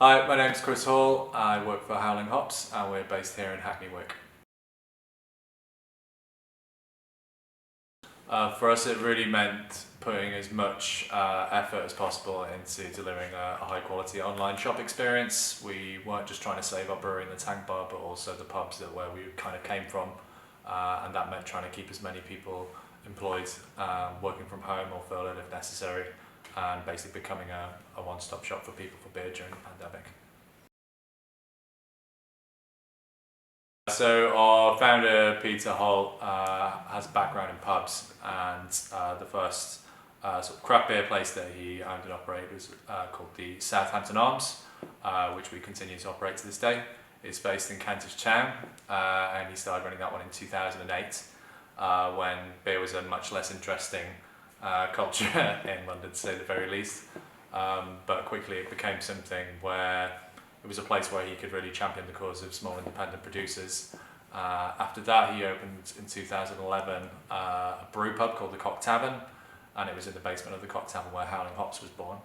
Hi, my name's Chris Hall. I work for Howling Hops and we're based here in Hackney Wick. For us it really meant putting as much effort as possible into delivering a high quality online shop experience. We weren't just trying to save our brewery in the tank bar but also the pubs where we kind of came from, and that meant trying to keep as many people employed, working from home or furloughed if necessary, and basically becoming a one-stop shop for people for beer during the pandemic. So our founder Peter Holt has a background in pubs, and the first sort of craft beer place that he owned and operated was called the Southampton Arms, which we continue to operate to this day. It's based in Kentish Town, and he started running that one in 2008, when beer was a much less interesting culture in London, to say the very least. But quickly it became something where it was a place where he could really champion the cause of small independent producers. After that, he opened in 2011 a brew pub called the Cock Tavern, and it was in the basement of the Cock Tavern where Howling Hops was born.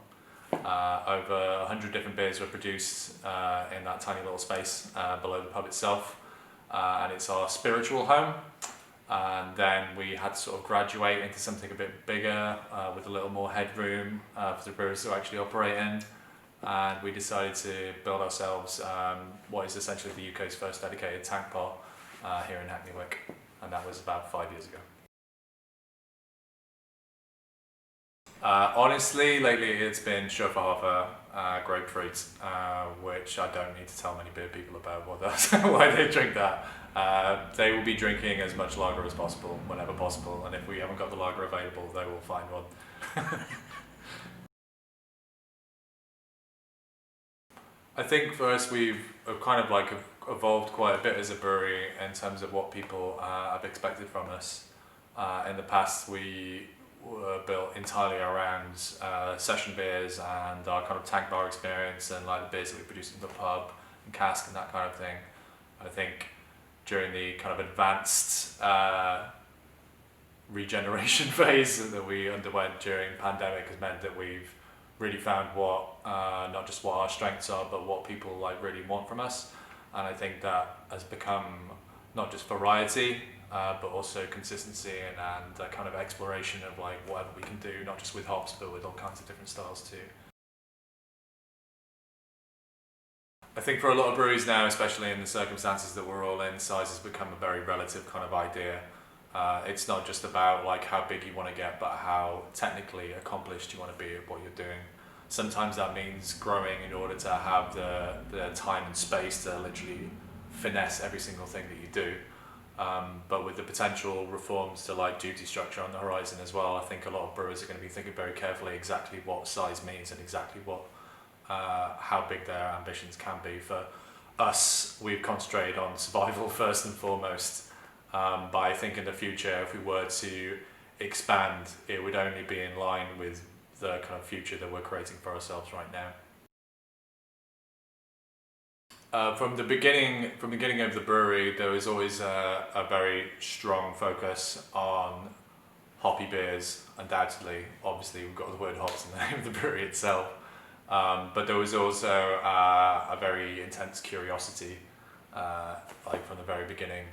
Over 100 different beers were produced in that tiny little space below the pub itself, and it's our spiritual home. And then we had to sort of graduate into something a bit bigger with a little more headroom for the brewers to actually operate in. And we decided to build ourselves what is essentially the UK's first dedicated tank bar here in Hackney Wick, and that was about 5 years ago. Honestly, lately it's been Schöfferhofer grapefruit, which I don't need to tell many beer people about why they drink that. They will be drinking as much lager as possible, whenever possible, and if we haven't got the lager available, they will find one. I think for us we've kind of like evolved quite a bit as a brewery in terms of what people have expected from us. In the past we were built entirely around session beers and our kind of tank bar experience and like the beers that we produce in the pub and cask and that kind of thing. I think during the kind of advanced regeneration phase that we underwent during pandemic has meant that we've really found what not just what our strengths are but what people like really want from us, and I think that has become not just variety but also consistency and a kind of exploration of like whatever we can do, not just with hops but with all kinds of different styles too. I think for a lot of breweries now, especially in the circumstances that we're all in, size has become a very relative kind of idea. It's not just about like how big you want to get, but how technically accomplished you want to be at what you're doing. Sometimes that means growing in order to have the time and space to literally finesse every single thing that you do. But with the potential reforms to like duty structure on the horizon as well, I think a lot of brewers are going to be thinking very carefully exactly what size means and exactly what how big their ambitions can be. For us, we've concentrated on survival first and foremost. But I think in the future, if we were to expand, it would only be in line with the kind of future that we're creating for ourselves right now. From the beginning of the brewery, there was always a very strong focus on hoppy beers, undoubtedly. Obviously, we've got the word hops in the name of the brewery itself. But there was also a very intense curiosity, like from the very beginning,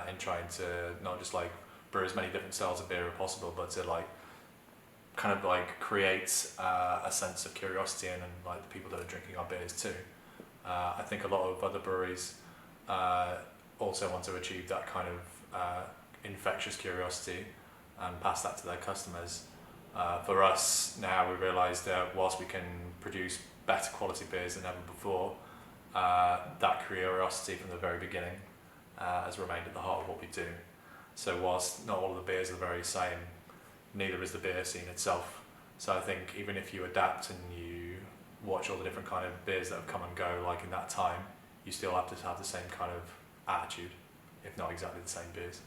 in trying to not just like brew as many different styles of beer as possible, but to like kind of like create a sense of curiosity and like the people that are drinking our beers too. I think a lot of other breweries also want to achieve that kind of infectious curiosity and pass that to their customers. For us now, we realise that whilst we can produce better quality beers than ever before, that curiosity from the very beginning has remained at the heart of what we do. So whilst not all of the beers are the very same, neither is the beer scene itself. So I think even if you adapt and you watch all the different kind of beers that have come and go like in that time, you still have to have the same kind of attitude, if not exactly the same beers.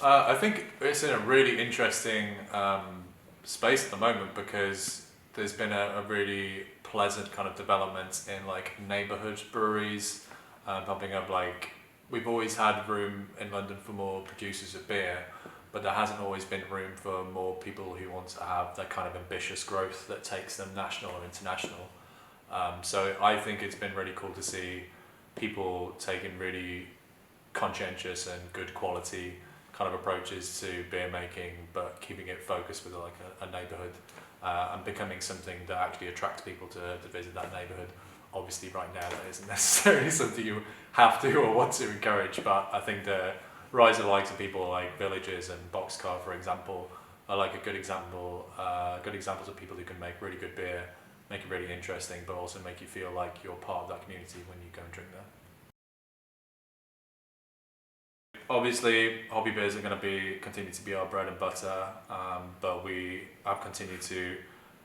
I think it's in a really interesting space at the moment because there's been a really pleasant kind of development in like neighbourhood breweries pumping up. Like we've always had room in London for more producers of beer, but there hasn't always been room for more people who want to have that kind of ambitious growth that takes them national or international. So I think it's been really cool to see people taking really conscientious and good quality kind of approaches to beer making, but keeping it focused with like a neighbourhood, and becoming something that actually attracts people to visit that neighbourhood. Obviously right now that isn't necessarily something you have to or want to encourage, but I think the rise of the likes of people like Villages and Boxcar, for example, are like a good examples of people who can make really good beer, make it really interesting, but also make you feel like you're part of that community when you go and drink there. Obviously, hobby beers are going to continue to be our bread and butter, but we have continued to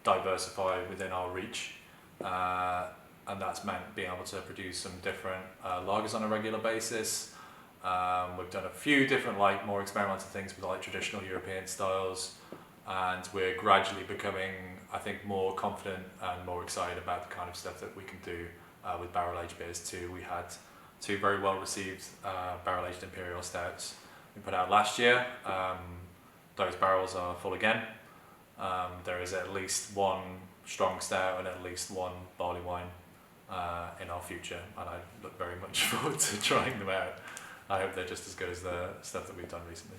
diversify within our reach, and that's meant being able to produce some different lagers on a regular basis. We've done a few different more experimental things with traditional European styles, and we're gradually becoming, I think, more confident and more excited about the kind of stuff that we can do with barrel aged beers too. We had 2 very well received barrel aged imperial stouts we put out last year. Those barrels are full again. There is at least 1 strong stout and at least 1 barley wine in our future, and I look very much forward to trying them out. I hope they're just as good as the stuff that we've done recently.